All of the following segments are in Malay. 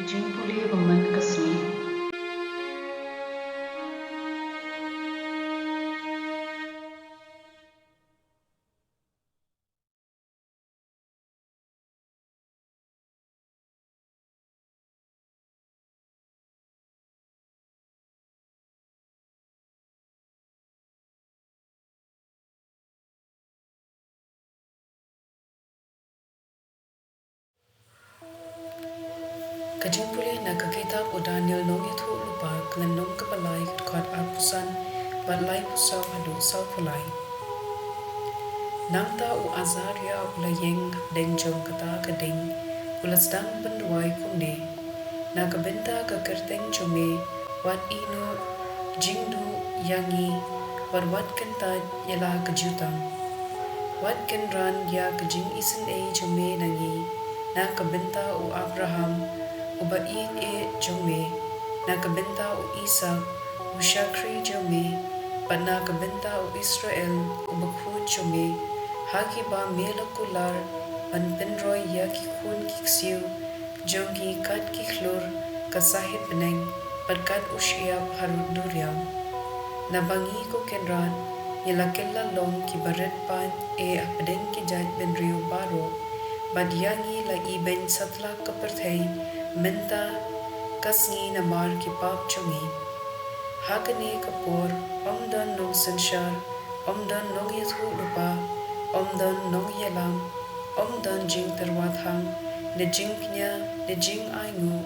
jingpule beman kasmi. Kajingpule na kakitab o Daniel nong yathu lupa klan nong kapalay kat arpusan balay pusaw hadu saw pulay. Nangta u azaria ulayeng dengjong kata kading ulasdang benduay kumne na kabenta kakerteng jome wat ino jingdu yangi wat kenta yala kajutang wat kenran ya kajing isin jome nangi na kabenta u Abraham ubain jome na kabenta u Isak u Shakri jome pa na kabenta u Israel ubakhu jome haki ba melakular pan penroy ya kikun kiksiu jongi kat kiklur kasahit peneng patkat usia harut duriam na bangi ko kenran yalakella long ki baret pan apdeng ki jaj benrio baro badyangi la iben satla kaperthei menta kasngi na mar ki pap chungi hakane kapor omdan nong sanshar omdan nong yathu lupa omdan nong yalam omdan jing terwathang ne jing knya ne jing aingu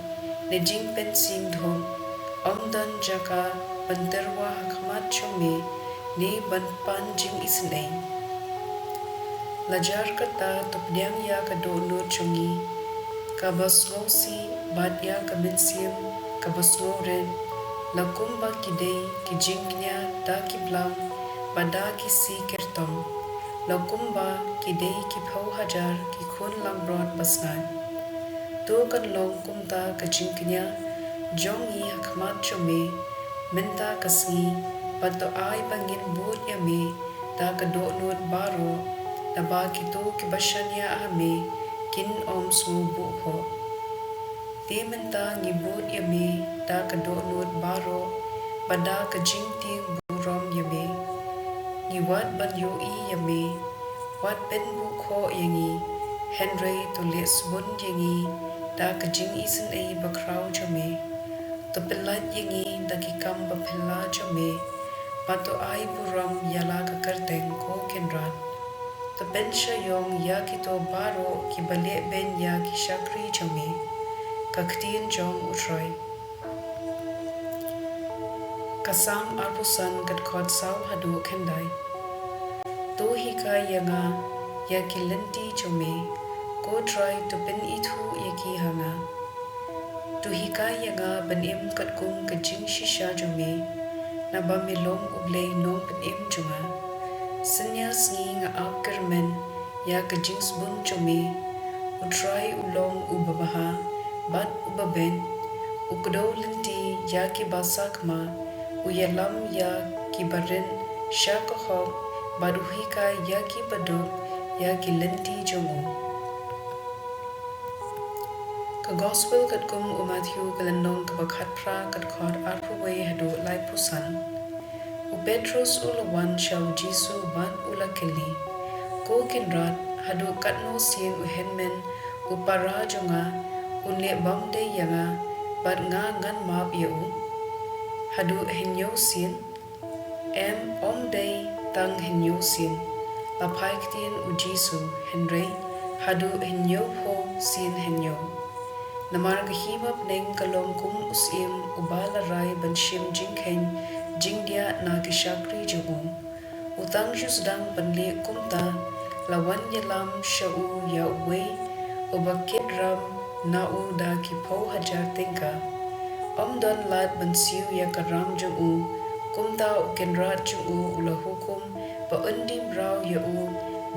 ne jing pensing dhom omdan jaka banterwa hakmat chome ne ban pan jing isnei lajar kata tupdyang ya kado no chungi kabas ngosi bad ya kabensim kabas ngoren lakumba kidei ki jingnya da kiblang bada ki si kertong lakumba kidei ki phau hajar ki khun lambrot basnan to kan long kumta ka jingnya jongi hakmat chome menta kasngi pato ai bangin bur yame da ka do not baro da ba ki to ki bashanya ame kin om su bu ho te menta ngibut yame da ka do not baro pada ka jing ting burom yame ni wat ban yo yame wat ben bu kho yangi henry to les bun yangi da ka jing isin bakrau jame to pelat yangi da ki kam ba phela jame pato ai buram yala ka karteng ko kenrat to ben shayong ya ki to baro ki bale ben ya ki shakri jame ka ktien jong utroy kasam arpusan kat khot saw hadu khendai to hi ka yanga ya ki lenti jome ko try to ben ithu ya ki hanga to hi ka yanga banim kat kum ka jing shisha jome na ba milom ublei nom banim junga senya sngi nga akkermen ya ka jings bun jome utrai ulong ubabaha bat ubaben ukdo lenti ya ki basakma uyalam ya ki barin shakoho baduhika ya ki baduk ya ki lenti jongo ka gospel kat kum Matthew kalandong ka bakhat pra kat khot arpuwe hadu lai pusan u Petrus ulawan shaw Jisu ban ulakeli ko kinrat hadu katno sien u henmen u para jonga unle bamde yanga bat nga ngan map yeu hadu henyo sien em om day tang henyo sien lapai ktien u Jisu henry hadu henyo ho sien henyo namar gahima pneng kalom kum usim ubala rai banshim jingkhen jingdia na kishakri jogu utang jusdang panle kumta lawan yalam shau ya we ubakit ram na u da ki phau hajar tengka omdan lat bansiu ya karam jogu kumta ukenrat jogu ula hukum pa undim raw ya u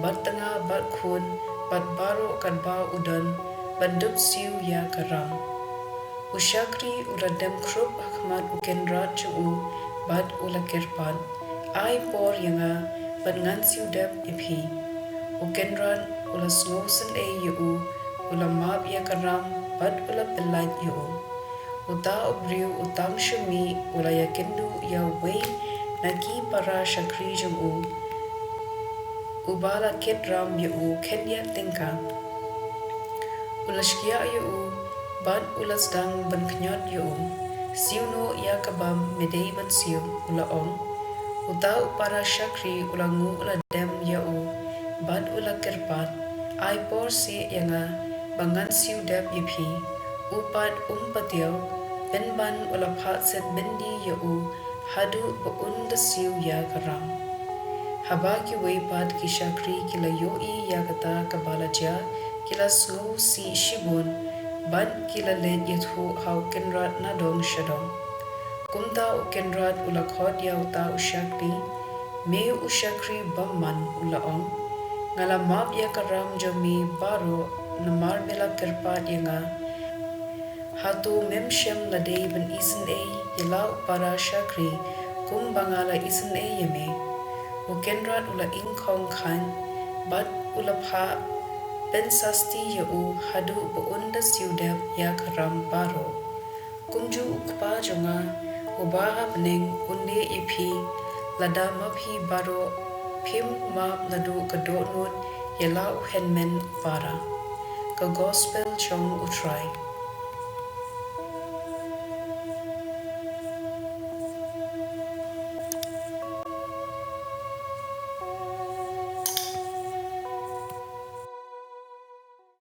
batanga bat khun bat baro kadba udan bandup siu ya karam ushakri uradem krup ahmad ukenrat jogu bat ula kerpan ai por yanga bat ngan siu dep iphi ukenran ula snowsen yu ula map ya karam bad ula pelat yu. Uta ubriu utang shumi ula yakindu ya wei naki para shakri jumu. Ubala kit ram yu kenya tingka. Ulashkia yu bad ulas dang ban knyot yu. Siu no ya kabam medei ban siu ula ong. Uta para shakri ulangu ula dem ya bad ula kerpat. Ai por si yanga bangan siu deb yipi. Upat patiaw benban ula pat set bendi ya hadu baun da siu ya karam. Haba ki weipat ki shakri kila yoi ya kata kabalaja kila snow si shibun bad kila led yathu hau kenrat nadong shadong. Kumta ukenrat ula khot ya uta ushakri me ushakri bamman ula ong ngala map ya karam jami baro namar bela kerpat yanga hatu memshem ladei ben isen yala para shakri kum bangala isen yame ukenrat ula inkong khan bad ula pha pensasti ya hadu buunda siudap ya karam baro kumju ukpa jonga ubaha beneng unde ipi lada maphi baro phim map ladu kadonut yala henmen para ka gospel chong utrai